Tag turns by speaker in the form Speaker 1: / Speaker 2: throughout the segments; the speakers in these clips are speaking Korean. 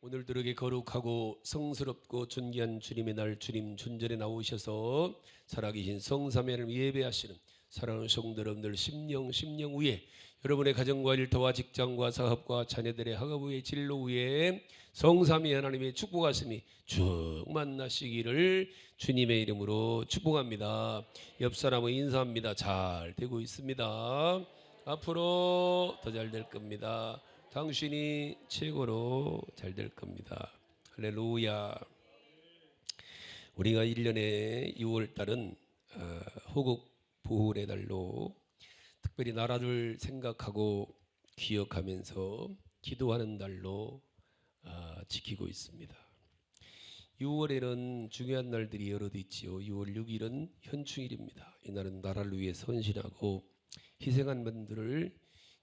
Speaker 1: 오늘 들에게 거룩하고 성스럽고 존귀한 주님의 날, 주님 존전에 나오셔서 살아계신 성삼위를 예배하시는 사랑하는 성도 여러분들, 심령 위에 여러분의 가정과 일터와 직장과 사업과 자녀들의 학업의 진로 위에 성삼위 하나님의 축복하심이 쭉 만나시기를 주님의 이름으로 축복합니다. 옆 사람은 인사합니다. 잘 되고 있습니다. 앞으로 더 잘 될 겁니다. 당신이 최고로 잘 될 겁니다. 할렐루야. 우리가 1년에 6월달은 호국 보훈의 달로 특별히 나라를 생각하고 기억하면서 기도하는 달로 지키고 있습니다. 6월에는 중요한 날들이 여러 있지요. 6월 6일은 현충일입니다. 이날은 나라를 위해 헌신하고 희생한 분들을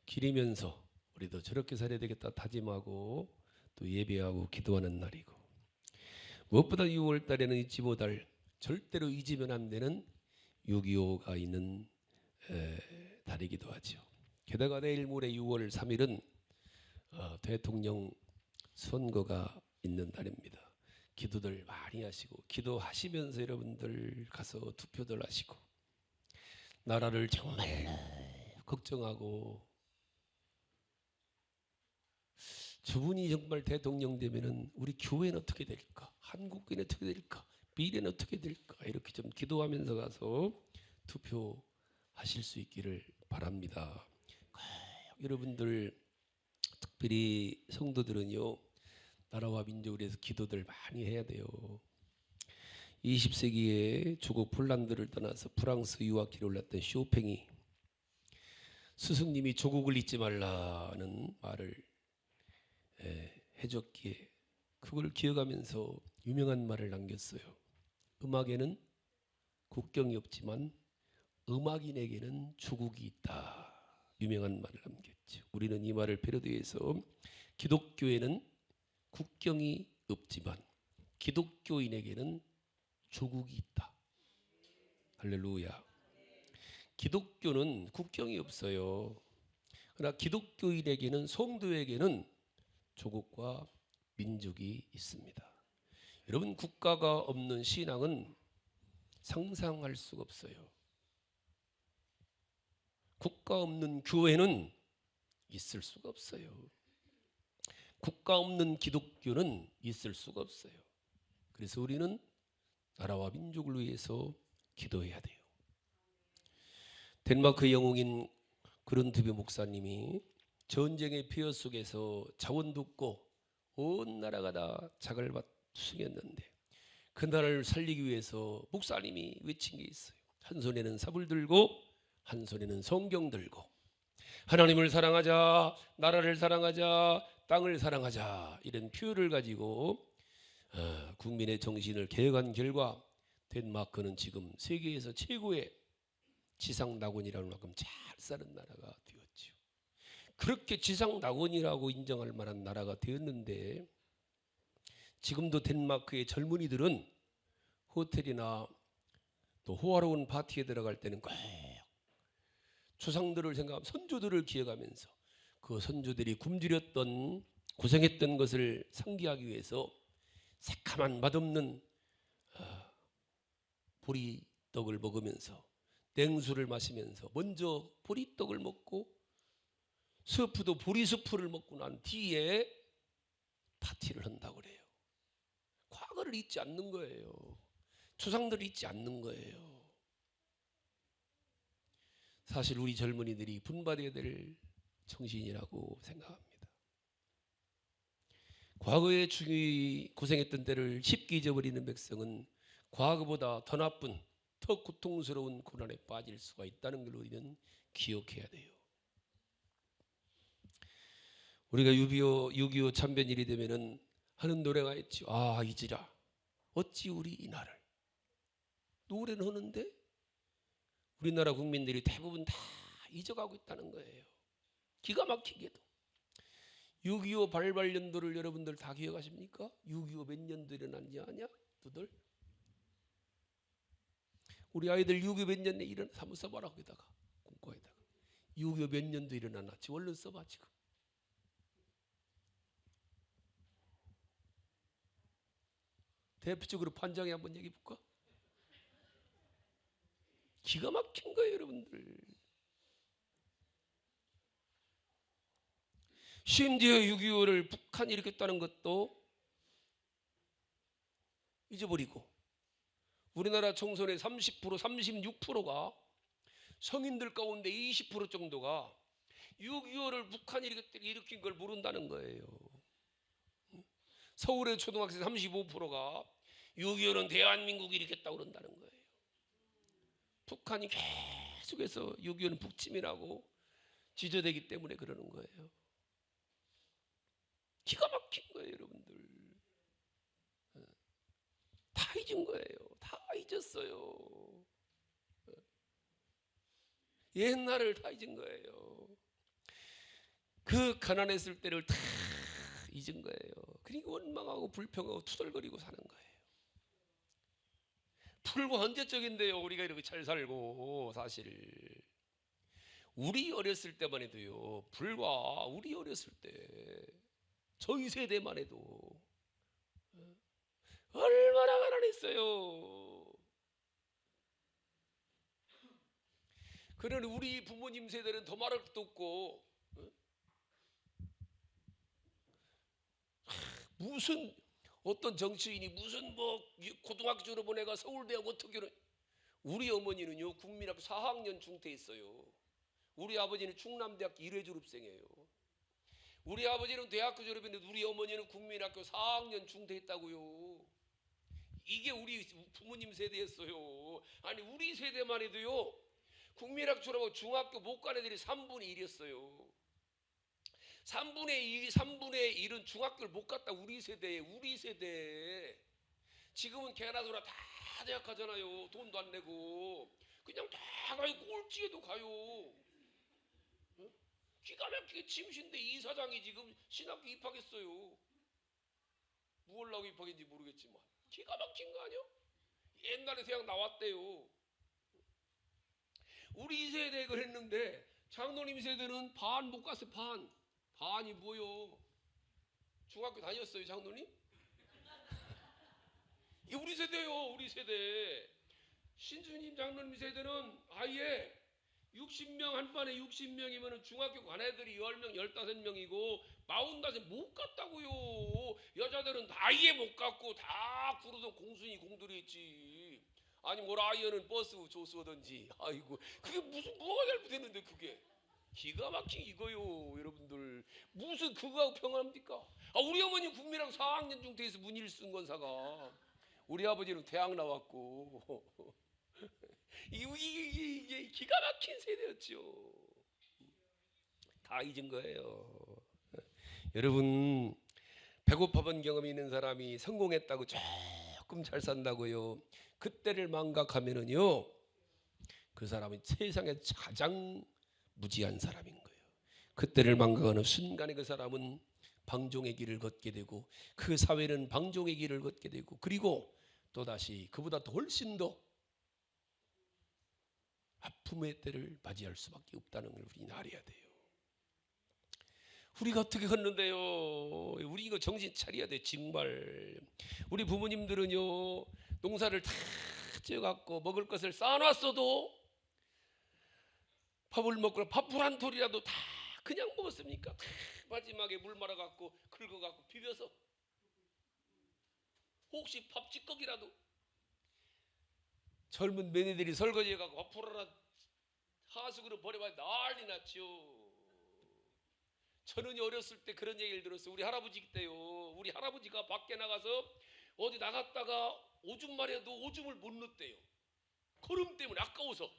Speaker 1: 기리면서 우리도 저렇게 살아야 되겠다 다짐하고 또 예배하고 기도하는 날이고, 무엇보다 6월 달에는 잊지 못할, 절대로 잊으면 안 되는 6.25가 있는 달이기도 하죠. 게다가 내일 모레 6월 3일은 대통령 선거가 있는 날입니다. 기도들 많이 하시고, 기도하시면서 여러분들 가서 투표들 하시고, 나라를 정말 걱정하고, 저분이 정말 대통령 되면은 우리 교회는 어떻게 될까? 한국교회는 어떻게 될까? 미래는 어떻게 될까? 이렇게 좀 기도하면서 가서 투표하실 수 있기를 바랍니다. 여러분들, 특별히 성도들은요, 나라와 민족을 위해서 기도들 많이 해야 돼요. 20세기에 조국 폴란드를 떠나서 프랑스 유학길에 올랐던 쇼팽이 스승님이 조국을 잊지 말라는 말을 해줬기에 그걸 기억하면서 유명한 말을 남겼어요. 음악에는 국경이 없지만 음악인에게는 조국이 있다. 유명한 말을 남겼죠. 우리는 이 말을 패러디해서 기독교에는 국경이 없지만 기독교인에게는 조국이 있다. 할렐루야. 기독교는 국경이 없어요. 그러나 기독교인에게는, 성도에게는 조국과 민족이 있습니다. 여러분, 국가가 없는 신앙은 상상할 수가 없어요. 국가 없는 교회는 있을 수가 없어요. 국가 없는 기독교는 있을 수가 없어요. 그래서 우리는 나라와 민족을 위해서 기도해야 돼요. 덴마크 영웅인 그룬트베 목사님이 전쟁의 폐허 속에서 자원도 없고 온 나라가 다 작을 숨겼는데, 그 나라를 살리기 위해서 목사님이 외친 게 있어요. 한 손에는 삽을 들고 한 손에는 성경 들고, 하나님을 사랑하자, 나라를 사랑하자, 땅을 사랑하자, 이런 표현을 가지고 국민의 정신을 개혁한 결과 덴마크는 지금 세계에서 최고의 지상낙원이라는 만큼 잘 사는 나라가 되었죠. 그렇게 지상낙원이라고 인정할 만한 나라가 되었는데, 지금도 덴마크의 젊은이들은 호텔이나 또 호화로운 파티에 들어갈 때는 꼭 조상들을 생각하며 선조들을 기억하면서 그 선조들이 굶주렸던, 고생했던 것을 상기하기 위해서 새카만 맛없는 보리떡을 먹으면서 냉수를 마시면서 먼저 보리떡을 먹고 스프도 보리스프를 먹고 난 뒤에 파티를 한다고 그래요. 과거를 잊지 않는 거예요. 조상들을 잊지 않는 거예요. 사실 우리 젊은이들이 분발해야 될 정신이라고 생각합니다. 과거에 중히 고생했던 때를 쉽게 잊어버리는 백성은 과거보다 더 나쁜, 더 고통스러운 고난에 빠질 수가 있다는 걸 우리는 기억해야 돼요. 우리가 6.25 참변일이 되면은 하는 노래가 있죠. 아, 잊으라 어찌 우리 이날을. 노래는 하는데 우리나라 국민들이 대부분 다 잊어가고 있다는 거예요. 기가 막히게도. 6.25 발발 연도를 여러분들 다 기억하십니까? 6.25 몇 년도 일어났지 아냐? 너들? 우리 아이들 6.25 몇 년에 일어나, 한번 써봐라. 거기다가 공과에다가 6.25 몇 년도 일어났나? 얼른 써봐. 지금 대표적으로 판장에 한번 얘기해 볼까? 기가 막힌 거예요, 여러분들. 심지어 6.25를 북한이 일으켰다는 것도 잊어버리고 우리나라 총선의 30%, 36%가 성인들 가운데 20% 정도가 6.25를 북한이 일으킨 걸 모른다는 거예요. 서울의 초등학생 35%가 6.25는 대한민국이 일으켰다고 그런다는 거예요. 북한이 계속해서 6.25는 북침이라고 지저대기 때문에 그러는 거예요. 기가 막힌 거예요, 여러분들. 다 잊은 거예요. 다 잊었어요. 옛날을 다 잊은 거예요. 그 가난했을 때를 다 잊은 거예요. 그리고 원망하고 불평하고 투덜거리고 사는 거예요. 불과 언제적인데요, 우리가 이렇게 잘 살고. 사실 우리 어렸을 때만 해도요, 불과 우리 어렸을 때 저희 세대만 해도 얼마나 가난했어요. 그러니 우리 부모님 세대는 더 말할 것도 없고, 무슨 어떤 정치인이 무슨 뭐 고등학교 졸업원애가 서울대학 어떻게 우리 어머니는요 국민학교 4학년 중퇴했어요. 우리 아버지는 충남대학교 1회 졸업생이에요. 우리 아버지는 대학교 졸업했는데 우리 어머니는 국민학교 4학년 중퇴했다고요. 이게 우리 부모님 세대였어요. 아니 우리 세대만 해도요 국민학교 졸업하고 중학교 못 간 애들이 3분의 1이었어요. 3분의 1은 중학교를 못 갔다. 우리 세대. 지금은 개나 소나 다 대학 가잖아요. 돈도 안 내고 그냥 다 가요. 꼴찌에도 가요. 기가 막히게 침신데 이사장이 지금 신학교 입학했어요. 뭘 하고 입학했는지 모르겠지만 기가 막힌 거 아니요? 옛날에 대학 나왔대요. 우리 세대 그랬는데 장로님 세대는 반 못 갔어요. 반이 뭐요? 중학교 다녔어요, 장로님? 이 우리 세대요, 우리 세대. 신주님 장로님 세대는 아예 60명 한 반에 60명이면 중학교 간 애들이 10명, 15명이고 45명 못 갔다고요. 여자들은 아예 못 갔고 다 구르던 공순이 공들이 있지. 아니 뭐 라이언은 버스 조수하든지. 아이고 그게 무슨 뭐가 잘못했는데 그게. 기가 막힌 이거요, 여러분들. 무슨 그거하고 평안합니까? 우리 어머니 국민학교 4학년 중퇴해서 문일 쓴 건사가 우리 아버지는 대학 나왔고 이게 기가 막힌 세대였죠. 다 잊은 거예요. 여러분 배고파 본 경험이 있는 사람이 성공했다고 조금 잘 산다고요. 그때를 망각하면은요 그 사람은 세상에 가장 무지한 사람인 거예요. 그때를 망각하는 순간에 그 사람은 방종의 길을 걷게 되고 그 사회는 방종의 길을 걷게 되고 그리고 또다시 그보다 훨씬 더 아픔의 때를 맞이할 수밖에 없다는 걸 우리는 알아야 돼요. 우리가 어떻게 걷는데요? 우리 이거 정신 차려야 돼. 정말 우리 부모님들은요 농사를 다 지어갖고 먹을 것을 쌓아놨어도 밥을 먹고 밥풀 한 톨이라도 다 그냥 먹었습니까? 다 마지막에 물 말아갖고 긁어갖고 비벼서 혹시 밥 찌꺼기라도 젊은 매니들이 설거지해갖고 밥풀 하나 하수구로 버려봐야 난리 났죠. 저는 어렸을 때 그런 얘기를 들었어요. 우리 할아버지 때요. 우리 할아버지가 밖에 나가서 어디 나갔다가 오줌 마려도 오줌을 못 넣었대요. 거름 때문에 아까워서.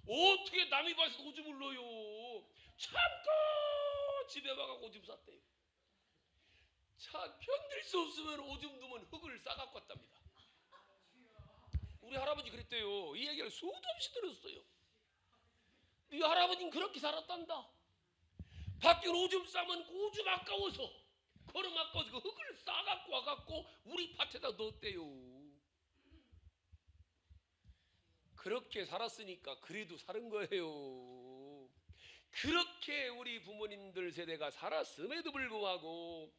Speaker 1: 어떻게 남이 봐서 오줌을 넣어요. 참고 집에 와가지고 오줌 쌌대요. 참 견딜 수 없으면 오줌 두면 흙을 싸갖고 왔답니다. 우리 할아버지 그랬대요. 이 얘기를 수도 없이 들었어요. 네 할아버지는 그렇게 살았단다. 밖에 오줌 싸면 오줌 아까워서 걸음 아까워서 그 흙을 싸갖고 와갖고 우리 밭에다 넣었대요. 그렇게 살았으니까 그래도 사는 거예요. 그렇게 우리 부모님들 세대가 살았음에도 불구하고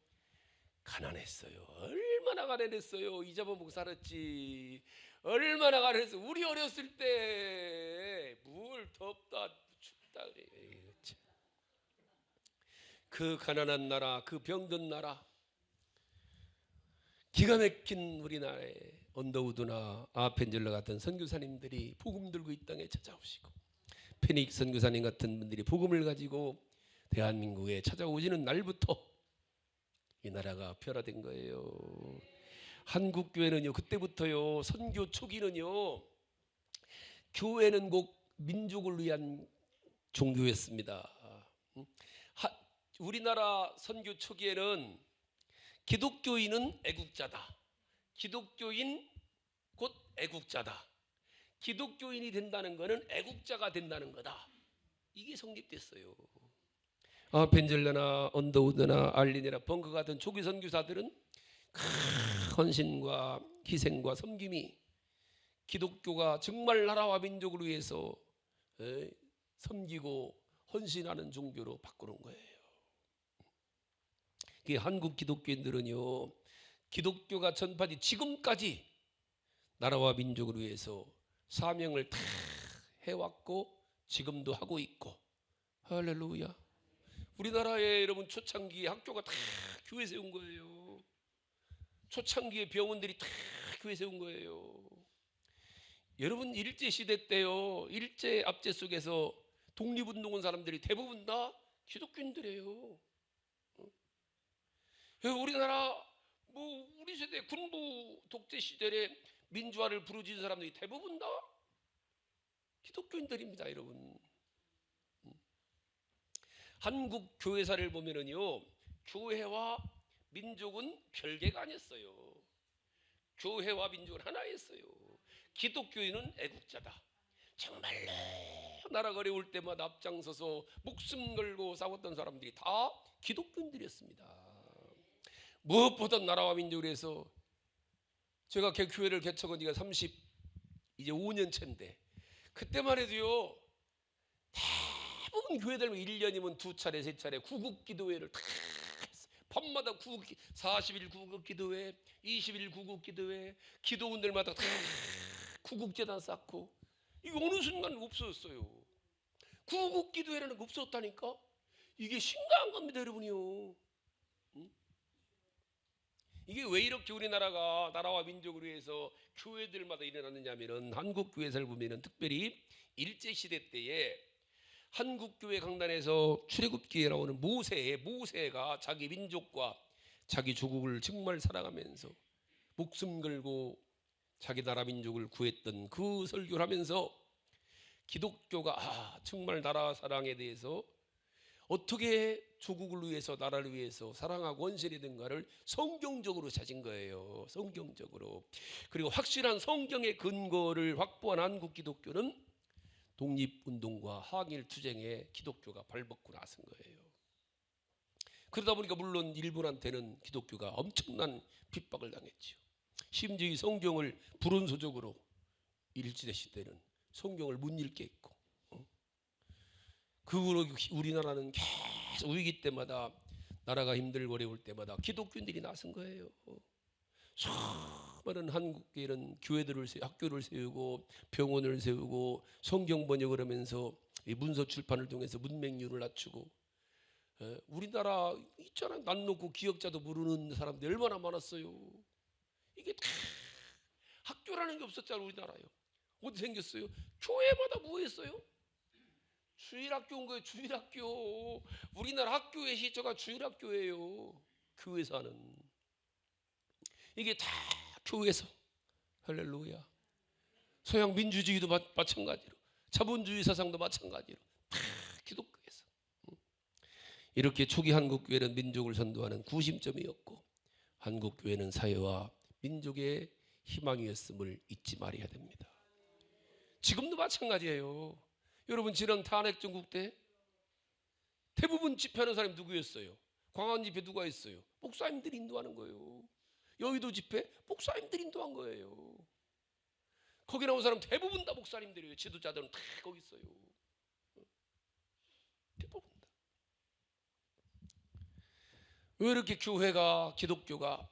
Speaker 1: 가난했어요. 얼마나 가난했어요. 이자만 보고 살았지. 얼마나 가난했어요. 우리 어렸을 때 물 덥다 춥다 그래요. 그 가난한 나라, 그 병든 나라, 기가 막힌 우리나라에 언더우드나 아펜젤러 같은 선교사님들이 복음 들고 이 땅에 찾아오시고, 페닉 선교사님 같은 분들이 복음을 가지고 대한민국에 찾아오시는 날부터 이 나라가 변화된 거예요. 한국 교회는요, 그때부터요, 선교 초기는요, 교회는 꼭 민족을 위한 종교였습니다. 우리나라 선교 초기에는 기독교인은 애국자다. 기독교인 곧 애국자다. 기독교인이 된다는 것은 애국자가 된다는 거다. 이게 성립됐어요. 벤젤러나 언더우드나 알린이나 벙커 같은 초기 선교사들은 헌신과 희생과 섬김이 기독교가 정말 나라와 민족을 위해서 섬기고 헌신하는 종교로 바꾸는 거예요. 한국 기독교인들은요, 기독교가 전파된 지금까지 나라와 민족을 위해서 사명을 다 해왔고 지금도 하고 있고, 할렐루야. 우리나라에 여러분 초창기에 학교가 다 교회 세운 거예요. 초창기에 병원들이 다 교회 세운 거예요. 여러분 일제 시대 때요, 일제 압제 속에서 독립운동한 사람들이 대부분 다 기독교인들이에요. 우리나라 우리 세대 군부 독재 시절에 민주화를 부르짖은 사람들이 대부분 다 기독교인들입니다, 여러분. 한국 교회사를 보면은요, 교회와 민족은 별개가 아니었어요. 교회와 민족은 하나였어요. 기독교인은 애국자다. 정말로 나라가 어려울 때마다 앞장서서 목숨 걸고 싸웠던 사람들이 다 기독교인들이었습니다. 무엇보다 나라와 민족을 위해서, 제가 교회를 개척한 지가 이제 5년 차인데, 그때만 해도요, 대부분 교회들 1년이면 2차례 3차례 구국기도회를 다 했어요. 밤마다 40일 구국기도회, 20일 구국기도회, 기도원들마다 다 구국재단 쌓고, 이게 어느 순간 없어졌어요. 구국기도회라는 거 없었다니까. 이게 심각한 겁니다, 여러분이요. 이게 왜 이렇게 우리나라가 나라와 민족을 위해서 교회들마다 일어났느냐면은, 한국 교회사를 보면은 특별히 일제시대 때에 한국교회 강단에서 출애굽기에 나오는 모세가 자기 민족과 자기 조국을 정말 사랑하면서 목숨 걸고 자기 나라 민족을 구했던 그 설교를 하면서 기독교가 정말 나라 사랑에 대해서 어떻게 조국을 위해서 나라를 위해서 사랑하고 헌신이 된가를 성경적으로 찾은 거예요. 성경적으로. 그리고 확실한 성경의 근거를 확보한 한국 기독교는 독립운동과 항일투쟁에 기독교가 발벗고 나선 거예요. 그러다 보니까 물론 일본한테는 기독교가 엄청난 핍박을 당했죠. 심지어 이 성경을 불온소적으로 일제시대 때는 성경을 못 읽게 했고, 그 후로 우리나라는 계속 위기 때마다, 나라가 힘들고 어려울 때마다 기독교인들이 나선 거예요. 수많은 한국에는 학교를 세우고 병원을 세우고 성경 번역을 하면서 문서 출판을 통해서 문맹률을 낮추고, 우리나라 있잖아요, 난 놓고 기억자도 모르는 사람들이 얼마나 많았어요. 이게 다 학교라는 게 없었잖아요. 우리나라요. 어디 생겼어요? 교회마다 뭐 했어요? 주일학교인 거예요. 주일학교. 우리나라 학교의 시초가 주일학교예요. 교회사는 이게 다 교회에서. 할렐루야. 서양 민주주의도 마찬가지로, 자본주의 사상도 마찬가지로 다 기독교에서. 이렇게 초기 한국교회는 민족을 선도하는 구심점이었고, 한국교회는 사회와 민족의 희망이었음을 잊지 말아야 됩니다. 지금도 마찬가지예요. 여러분, 지난 탄핵 정국 때 대부분 집회하는 사람이 누구였어요? 광화문 집회 누가 했어요? 목사님들이 인도하는 거예요. 여의도 집회 목사님들이 인도한 거예요. 거기 나온 사람 대부분 다 목사님들이에요. 지도자들은 다 거기 있어요. 대부분 다. 왜 이렇게 교회가, 기독교가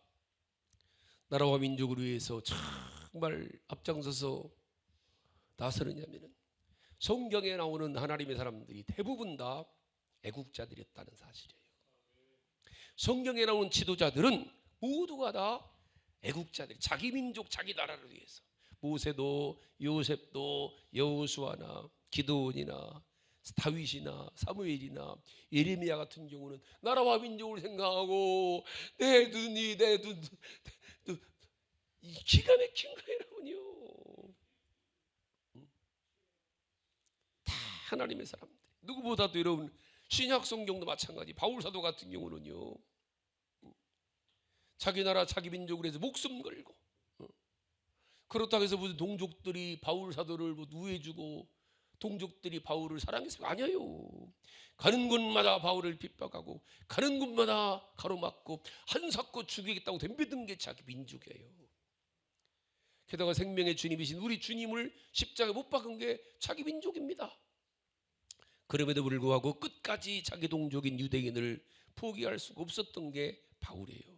Speaker 1: 나라와 민족을 위해서 정말 앞장서서 나서느냐면은 성경에 나오는 하나님의 사람들이 대부분 다 애국자들이었다는 사실이에요. 성경에 나오는 지도자들은 모두가 다 애국자들, 자기 민족, 자기 나라를 위해서. 모세도, 요셉도, 여호수아나 기드온이나 다윗이나 사무엘이나 예레미야 같은 경우는 나라와 민족을 생각하고 내 눈이 기가 막힌 거예요, 여러분요. 다 하나님의 사람들. 누구보다도 여러분 신약 성경도 마찬가지. 바울 사도 같은 경우는요, 자기 나라 자기 민족을 해서 목숨 걸고, 그렇다고 해서 무슨 동족들이 바울 사도를 우애해주고 동족들이 바울을 사랑했어요? 아니에요. 가는 곳마다 바울을 핍박하고 가는 곳마다 가로막고 한사코 죽이겠다고 덤비던 게 자기 민족이에요. 게다가 생명의 주님이신 우리 주님을 십자가에 못 박은 게 자기 민족입니다. 그럼에도 불구하고 끝까지 자기 동족인 유대인을 포기할 수가 없었던 게 바울이에요.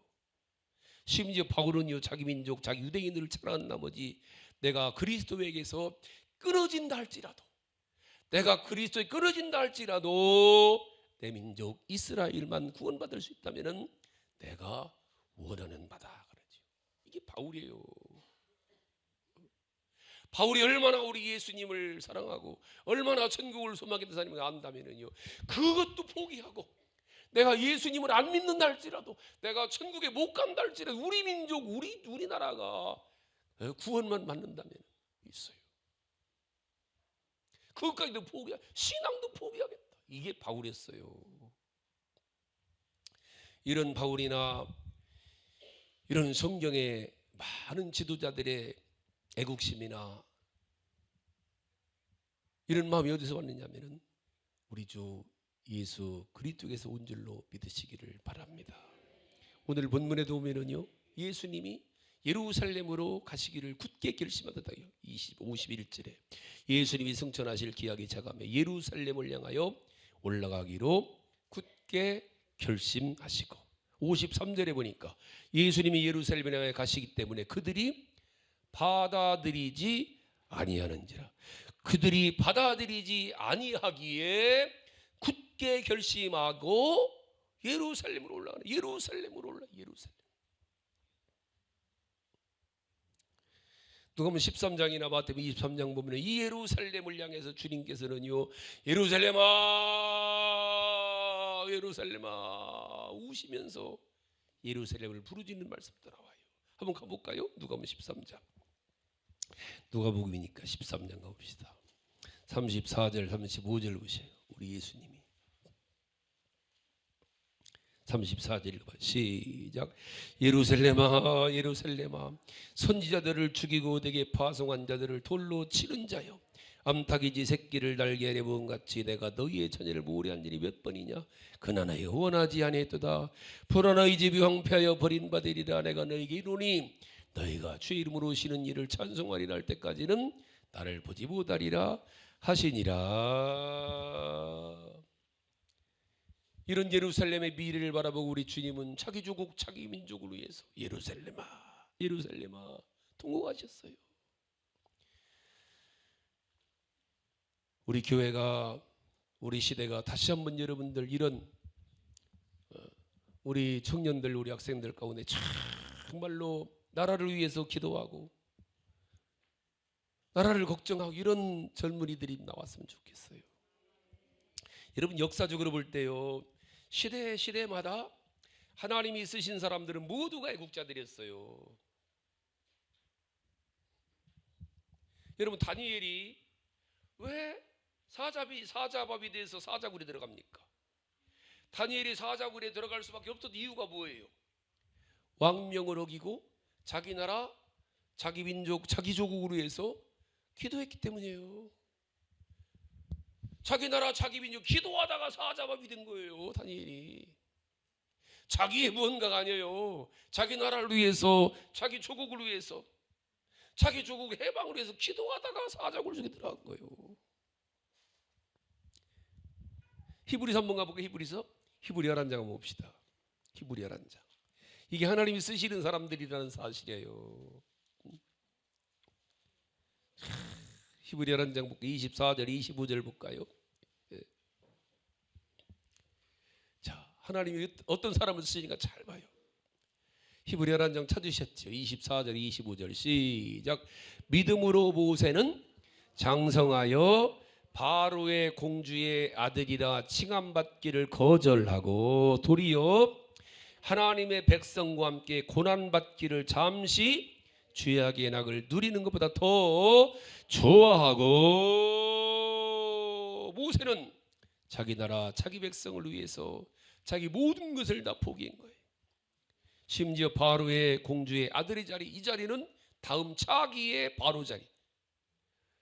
Speaker 1: 심지어 바울은요, 자기 민족, 자기 유대인을 사랑한 나머지 내가 그리스도에게서 끊어진다 할지라도, 내가 그리스도에 끊어진다 할지라도 내 민족 이스라엘만 구원받을 수 있다면은 내가 원하는 바다 그러죠. 이게 바울이에요. 바울이 얼마나 우리 예수님을 사랑하고 얼마나 천국을 소망했던 사람을 안다면은요, 그것도 포기하고 내가 예수님을 안 믿는다 할지라도, 내가 천국에 못 간다 할지라도 우리 민족, 우리나라가 구원만 받는다면 있어요. 그것까지도 신앙도 포기하겠다. 이게 바울이었어요. 이런 바울이나 이런 성경의 많은 지도자들의 애국심이나 이런 마음이 어디서 왔느냐면은 우리 주 예수 그리스도에서 온 줄로 믿으시기를 바랍니다. 오늘 본문에도 보면은요, 예수님이 예루살렘으로 가시기를 굳게 결심하셨다요. 51절에 예수님이 승천하실 기약이 차가며 예루살렘을 향하여 올라가기로 굳게 결심하시고, 53절에 보니까 예수님이 예루살렘에 향해 가시기 때문에 그들이 받아들이지 아니하는지라. 그들이 받아들이지 아니하기에 굳게 결심하고 예루살렘으로 올라가는, 예루살렘으로 올라. 예루살렘. 누가 보면 13장이나 마태복음 23장 보면 이 예루살렘을 향해서 주님께서는요, 예루살렘아 예루살렘아 우시면서 예루살렘을 부르짖는 말씀도 나와요. 한번 가볼까요? 누가복음 13장. 누가복음이니까 13장 가봅시다. 34절 35절 보세요. 우리 예수님이 34절 읽어봐. 시작. 예루살렘아 예루살렘아 선지자들을 죽이고 내게 파송한 자들을 돌로 치는 자여, 암탉이지 새끼를 날개 아래 모은 같이 내가 너희의 자녀를 모래한 일이 몇 번이냐. 그나마여 원하지 아니했도다. 불안 너희 집이 황폐하여 버림받으리라. 내가 너희에게 이르노니 너희가 주의 이름으로 오시는 일을 찬송하리라 할 때까지는 나를 보지 못하리라 하시니라. 이런 예루살렘의 미래를 바라보고 우리 주님은 자기 조국 자기 민족을 위해서 예루살렘아 예루살렘아 통곡하셨어요. 우리 교회가, 우리 시대가 다시 한번 여러분들 이런 우리 청년들, 우리 학생들 가운데 정말로 나라를 위해서 기도하고 나라를 걱정하고 이런 젊은이들이 나왔으면 좋겠어요. 여러분 역사적으로 볼 때요, 시대마다 하나님이 쓰신 사람들은 모두가 애국자들이었어요. 여러분 다니엘이 왜 사자밥이 돼서 사자굴에 들어갑니까? 다니엘이 사자굴에 들어갈 수밖에 없었던 이유가 뭐예요? 왕명을 어기고 자기 나라, 자기 민족, 자기 조국을 위해서 기도했기 때문이에요. 자기 나라, 자기 민족 기도하다가 사자밥이 된 거예요. 다니엘이 자기의 무언가가 아니에요. 자기 나라를 위해서, 자기 조국을 위해서, 자기 조국 해방을 위해서 기도하다가 사자굴 속에 들어간 거예요. 히브리서 한번 가볼까요? 히브리서 11장 한번 봅시다. 히브리 11장. 이게 하나님이 쓰시는 사람들이라는 사실이에요. 히브리 11장 볼까요? 24절 25절 볼까요? 예. 자, 하나님이 어떤 사람을 쓰시니까 잘 봐요. 히브리 11장 찾으셨죠? 24절 25절 시작. 믿음으로 모세는 장성하여 바로의 공주의 아들이라 칭함받기를 거절하고 도리어 하나님의 백성과 함께 고난받기를 잠시 죄악의 낙을 누리는 것보다 더 좋아하고, 모세는 자기 나라 자기 백성을 위해서 자기 모든 것을 다 포기한 거예요. 심지어 바로의 공주의 아들의 자리, 이 자리는 다음 차기의 바로 자리,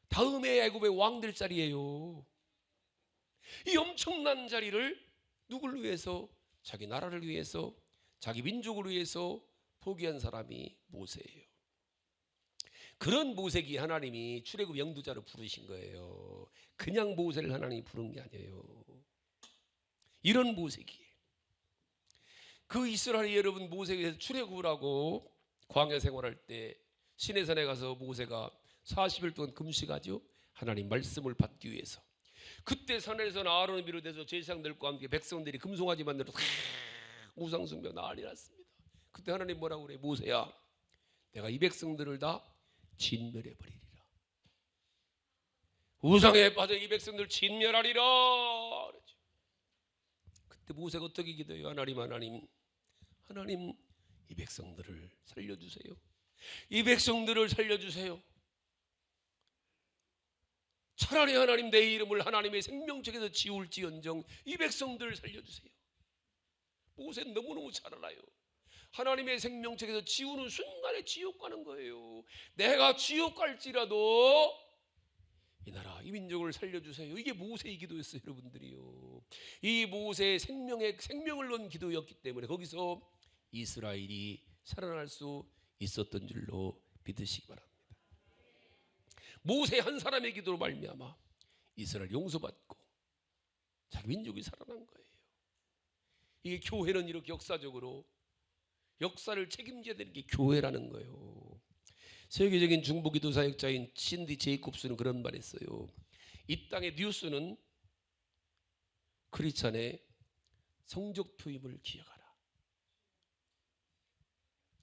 Speaker 1: 다음의 애굽의 왕들 자리예요. 이 엄청난 자리를 누구를 위해서? 자기 나라를 위해서, 자기 민족을 위해서 포기한 사람이 모세예요. 그런 모세기 하나님이 출애굽 영두자로 부르신 거예요. 그냥 모세를 하나님이 부른 게 아니에요. 이런 모세기. 그 이스라엘 여러분, 모세에서 출애굽을 하고 광야 생활할 때 시내산에 가서 모세가 40일 동안 금식하죠. 하나님 말씀을 받기 위해서. 그때 산에서는 아론을 비롯해서 제사장들과 함께 백성들이 금송아지 만들어 우상 숭배 난리 났습니다. 그때 하나님 뭐라고 그래? 모세야, 내가 이 백성들을 다 진멸해 버리리라. 우상에 빠져 이 백성들 진멸하리라. 그렇죠. 그때 모세가 어떻게 기도해요? 하나님 이 백성들을 살려주세요. 이 백성들을 살려주세요. 차라리 하나님 내 이름을 하나님의 생명책에서 지울지언정 이 백성들을 살려주세요. 모세는 너무너무 잘 알아요. 하나님의 생명책에서 지우는 순간에 지옥 가는 거예요. 내가 지옥 갈지라도 이 나라 이 민족을 살려주세요. 이게 모세의 기도였어요, 여러분들이요. 이 모세의 생명을 넣은 기도였기 때문에 거기서 이스라엘이 살아날 수 있었던 줄로 믿으시기 바랍니다. 모세 한 사람의 기도로 말미암아 이스라엘 용서받고 자기 민족이 살아난 거예요. 이게 교회는 이렇게 역사적으로 역사를 책임져야 되는 게 교회라는 거예요. 세계적인 중보기도 사역자인 신디 제이콥스는 그런 말 했어요. 이 땅의 뉴스는 크리스찬의 성적표임을 기억하라.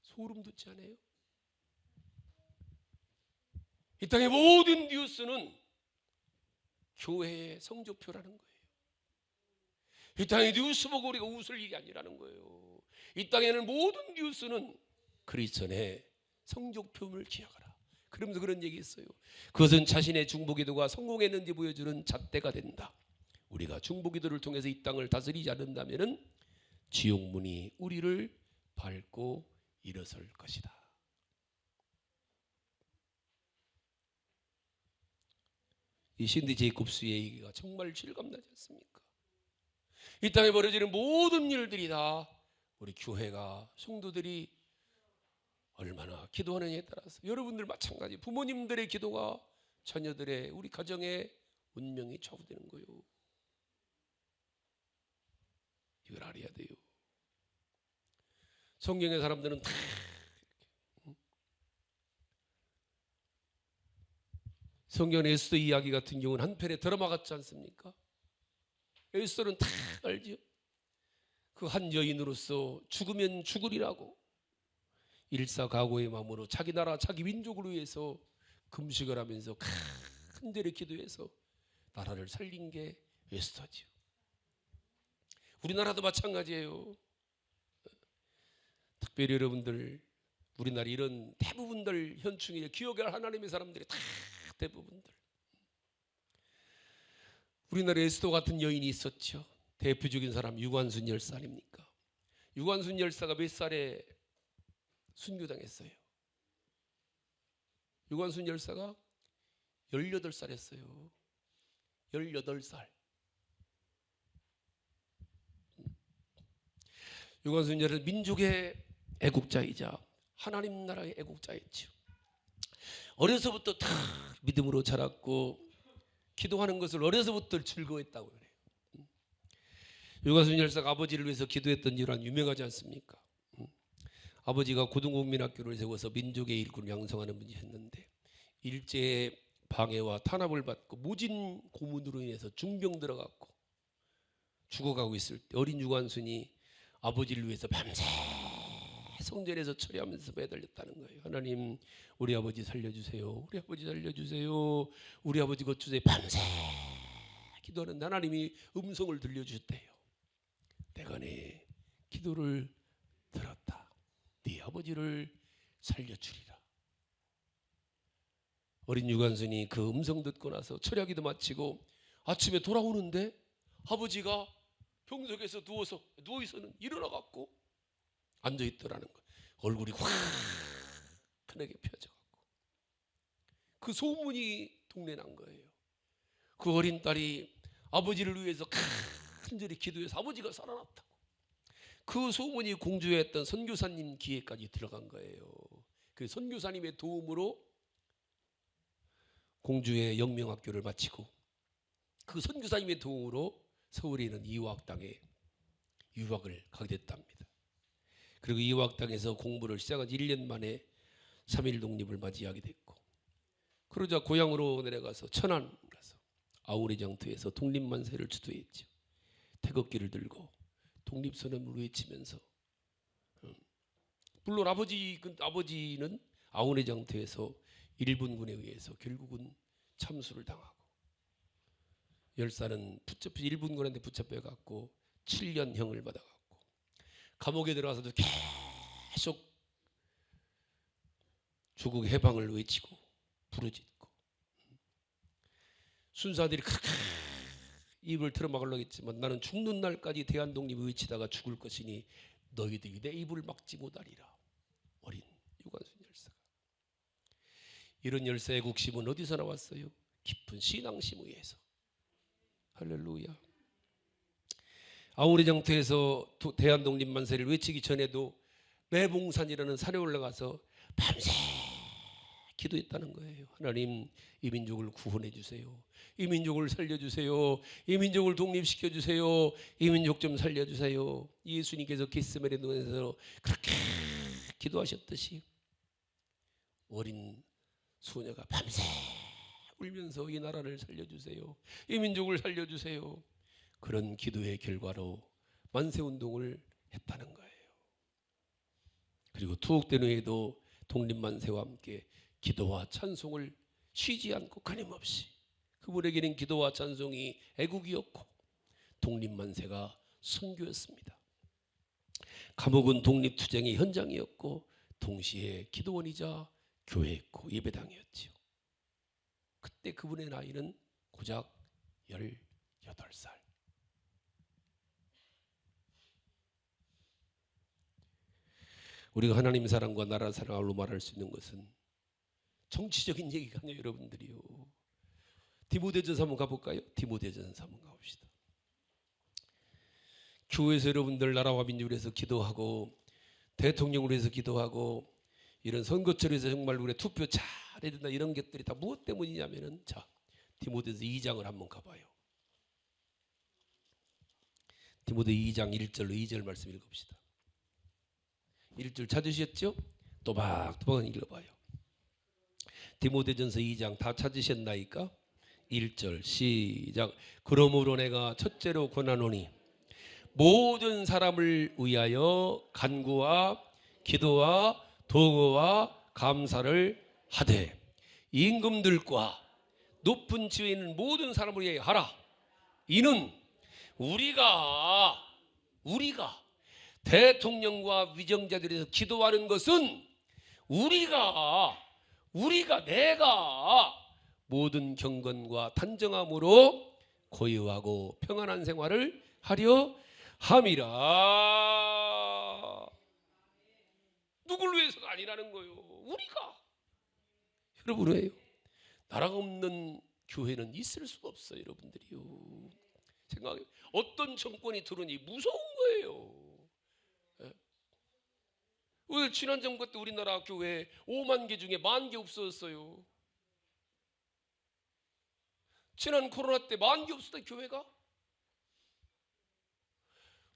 Speaker 1: 소름 돋지 않아요? 이 땅의 모든 뉴스는 교회의 성적표라는 거예요. 이 땅의 뉴스 보고 우리가 웃을 일이 아니라는 거예요. 이 땅에는 모든 뉴스는 크리스천의 성적표임을 기억하라. 그러면서 그런 얘기 했어요. 그것은 자신의 중보기도가 성공했는지 보여주는 잣대가 된다. 우리가 중보기도를 통해서 이 땅을 다스리지 않는다면 지옥문이 우리를 밟고 일어설 것이다. 이 신디 제이콥스의 얘기가 정말 실감나지 않습니까? 이 땅에 벌어지는 모든 일들이 다 우리 교회가, 성도들이 얼마나 기도하느냐에 따라서, 여러분들 마찬가지, 부모님들의 기도가 자녀들의, 우리 가정의 운명이 좌우되는 거예요. 이걸 알아야 돼요. 성경의 사람들은 다 성경의 에스더 이야기 같은 경우는 한 편의 드라마 같지 않습니까? 에스더는 다 알죠. 그 한 여인으로서 죽으면 죽으리라고 일사각오의 마음으로 자기 나라 자기 민족을 위해서 금식을 하면서 간절히 기도해서 나라를 살린 게 에스더죠. 우리나라도 마찬가지예요. 특별히 여러분들, 우리나라 이런 대부분들 현충에 기억할 하나님의 사람들이 다 대부분들, 우리나라에 에스더 같은 여인이 있었죠. 대표적인 사람 유관순 열사 아닙니까? 유관순 열사가 몇 살에 순교당했어요? 유관순 열사가 18살 했어요. 18살. 유관순 열사는 민족의 애국자이자 하나님 나라의 애국자였죠. 어려서부터 다 믿음으로 자랐고 기도하는 것을 어려서부터 즐거워했다고 그래요. 유관순 열사가 아버지를 위해서 기도했던 일환 유명하지 않습니까? 아버지가 고등국민학교를 세워서 민족의 일꾼을 양성하는 분이셨는데 일제의 방해와 탄압을 받고 모진 고문으로 인해서 중병 들어갔고 죽어가고 있을 때 어린 유관순이 아버지를 위해서 밤새 성전에서 처리하면서 매달렸다는 거예요. 하나님, 우리 아버지 살려주세요. 우리 아버지 살려주세요. 우리 아버지 고쳐주세요. 밤새 기도하는 하나님이 음성을 들려주셨대요. 내가 네 기도를 들었다. 네 아버지를 살려주리라. 어린 유관순이 그 음성 듣고 나서 철야기도 마치고 아침에 돌아오는데 아버지가 병석에서 누워있어는 일어나갖고 앉아있더라는 거예요. 얼굴이 환하게 펴져갖고 그 소문이 동네 난 거예요. 그 어린 딸이 아버지를 위해서 간절히 기도해서 아버지가 살아났다고. 그 소문이 공주에 했던 선교사님 귀에까지 들어간 거예요. 그 선교사님의 도움으로 공주의 영명학교를 마치고 그 선교사님의 도움으로 서울에 있는 이화학당에 유학을 가게 됐답니다. 그리고 이화학당에서 공부를 시작한 1년 만에 3.1 독립을 맞이하게 됐고, 그러자 고향으로 내려가서 천안 가서 아우레 장터에서 독립만세를 주도했죠. 태극기를 들고 독립선언을 외치면서, 물론 아버지는 아우레 장터에서 일본군에 의해서 결국은 참수를 당하고, 열사는 일본군한테 붙잡혀갖고 7년형을 받아갖고 감옥에 들어가서도 계속 조국 해방을 외치고 부르짖고, 순사들이 입을 틀어막으려고 했지만 나는 죽는 날까지 대한독립을 외치다가 죽을 것이니 너희들이 내 입을 막지 못하리라. 어린 유관순 열사가. 이런 열사의 국심은 어디서 나왔어요? 깊은 신앙심 위에서. 할렐루야. 아우레 장터에서 대한독립만세를 외치기 전에도 매봉산이라는 산에 올라가서 밤새 기도했다는 거예요. 하나님, 이 민족을 구원해 주세요. 이 민족을 살려주세요. 이 민족을 독립시켜주세요. 이 민족 좀 살려주세요. 예수님께서 겟세마네 동에서 그렇게 기도하셨듯이 어린 소녀가 밤새 울면서 이 나라를 살려주세요. 이 민족을 살려주세요. 그런 기도의 결과로 만세운동을 했다는 거예요. 그리고 투옥된 후에도 독립만세와 함께 기도와 찬송을 쉬지 않고 끊임없이, 그분에게는 기도와 찬송이 애국이었고 독립만세가 선교였습니다. 감옥은 독립투쟁의 현장이었고 동시에 기도원이자 교회였고 예배당이었지요. 그때 그분의 나이는 고작 18살. 우리가 하나님 사랑과 나라 사랑으로 말할 수 있는 것은 정치적인 얘기가 아니에요, 여러분들이요. 디모데전서 한번 가볼까요? 디모데전서 한번 가봅시다. 교회에서 여러분들 나라와 민족을 위해서 기도하고 대통령을 위해서 기도하고 이런 선거철에서 정말 우리 투표 잘해야 된다, 이런 것들이 다 무엇 때문이냐면은, 자, 디모데전서 2장을 한번 가봐요. 디모데 2장 1절로 2절 말씀 읽읍시다. 1절 찾으셨죠? 또박또박 읽어봐요. 디모데전서 2장 다 찾으셨나이까? 1절 시작. 그러므로 내가 첫째로 권하노니 모든 사람을 위하여 간구와 기도와 도구와 감사를 하되 임금들과 높은 지위에 있는 모든 사람을 위하여 하라. 이는 우리가 대통령과 위정자들에서 기도하는 것은 내가 모든 경건과 단정함으로 고요하고 평안한 생활을 하려 함이라. 누굴 위해서가 아니라는 거예요. 우리가. 여러분, 왜요? 나라가 없는 교회는 있을 수가 없어요, 여러분들이요. 생각해요. 어떤 정권이 들어오니 무서운 거예요. 왜 지난 정권 때 우리나라 교회 5만 개 중에 1만 개 없어졌어요? 지난 코로나 때 1만 개 없었던 교회가?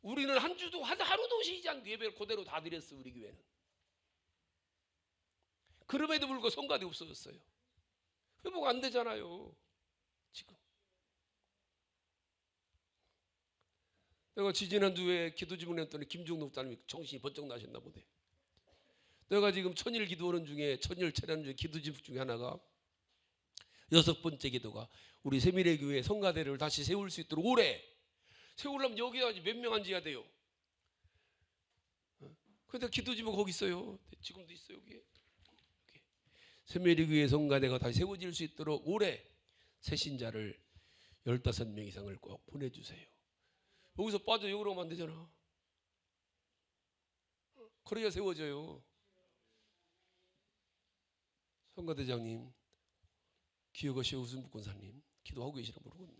Speaker 1: 우리는 한 주도 하루도 쉬지 않고 예배를 그대로 다 드렸어. 우리 교회는. 그럼에도 불구하고 성가대 없어졌어요. 회복 안 되잖아요. 지금 내가 지지난주에 기도 집문했더니 김종록 목사님이 정신이 번쩍 나셨나 보네. 내가 지금 천일 기도하는 중에 천일 차례 중에 기도 집문 중에 하나가 6번째 기도가 우리 세미래 교회 성가대를 다시 세울 수 있도록 올해 세우려면 여기까지 몇 명 앉아야 돼요. 근데 기도 집문 거기 있어요. 지금도 있어요. 여기. 세미래 교회 성가대가 다시 세워질 수 있도록 올해 새신자를 15명 이상을 꼭 보내주세요. 여기서 빠져 여기로 오면 안 되잖아. 그래야 세워져요. 성가대장님, 기억하시오 우순북 권사님 기도하고 계시나 모르겠네.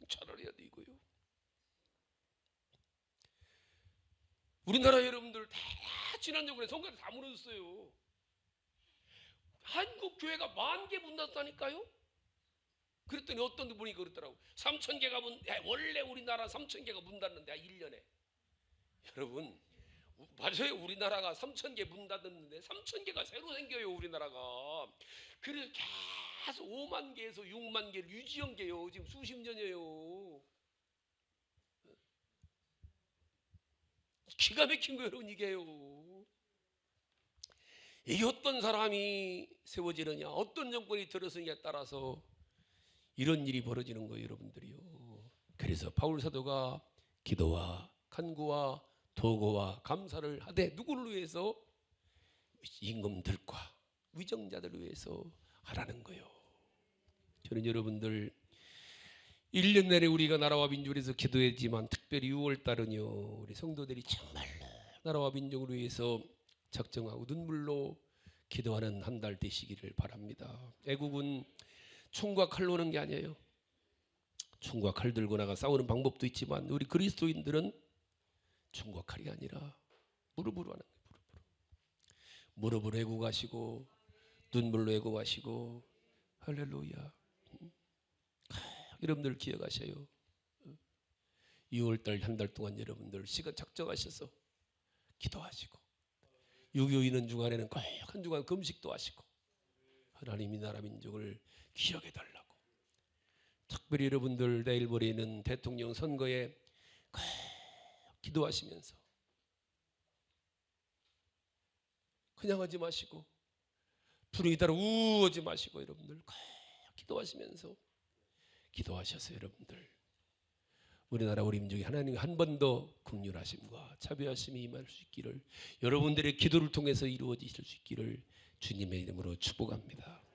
Speaker 1: 차라리 해야 돼 이거요. 우리나라 여러분들 다 지난주에 성가대 다 무너졌어요. 한국 교회가 10,000개 문 닫았다니까요. 그랬더니 어떤 분이 그랬더라고. 3,000개가 원래 우리나라 3,000개가 문 닫는데 1년에. 여러분 맞아요. 우리나라가 3,000개 문 닫았는데 3,000개가 새로 생겨요. 우리나라가. 그래서 계속 5만 개에서 6만 개를 유지한 게요. 지금 수십 년이에요. 기가 막힌 거예요. 여러분 이게요. 이게 어떤 사람이 세워지느냐 어떤 정권이 들어서느냐에 따라서 이런 일이 벌어지는 거예요. 여러분들이요. 그래서 바울 사도가 기도와 간구와 도고와 감사를 하되 누구를 위해서? 임금들과 위정자들을 위해서 하라는 거예요. 저는 여러분들 1년 내내 우리가 나라와 민족을 위해서 기도했지만 특별히 6월달은요 우리 성도들이 정말로 나라와 민족을 위해서 적정하고 눈물로 기도하는 한 달 되시기를 바랍니다. 애국은 총과 칼로 오는 게 아니에요. 총과 칼 들고 나가 싸우는 방법도 있지만 우리 그리스도인들은 총과 칼이 아니라 무릎으로 하는 거예요. 무릎으로 애국하시고 눈물로 애국하시고 할렐루야. 여러분들 기억하셔요. 6월달 한 달 동안 여러분들 시간 작정하셔서 기도하시고 6.25 있는 주간에는 꼭 한 주간 금식도 하시고 하나님이 나라 민족을 기억해 달라고. 특별히 여러분들 내일 모레는 대통령 선거에 꼭 기도하시면서 그냥 하지 마시고 분위기 따라 우하지 마시고 여러분들 꼭 기도하시면서 기도하셔서 여러분들 우리나라 우리 민족이 하나님 한 번 더 긍휼하심과 자비하심이 임할 수 있기를 여러분들의 기도를 통해서 이루어지실 수 있기를 주님의 이름으로 축복합니다.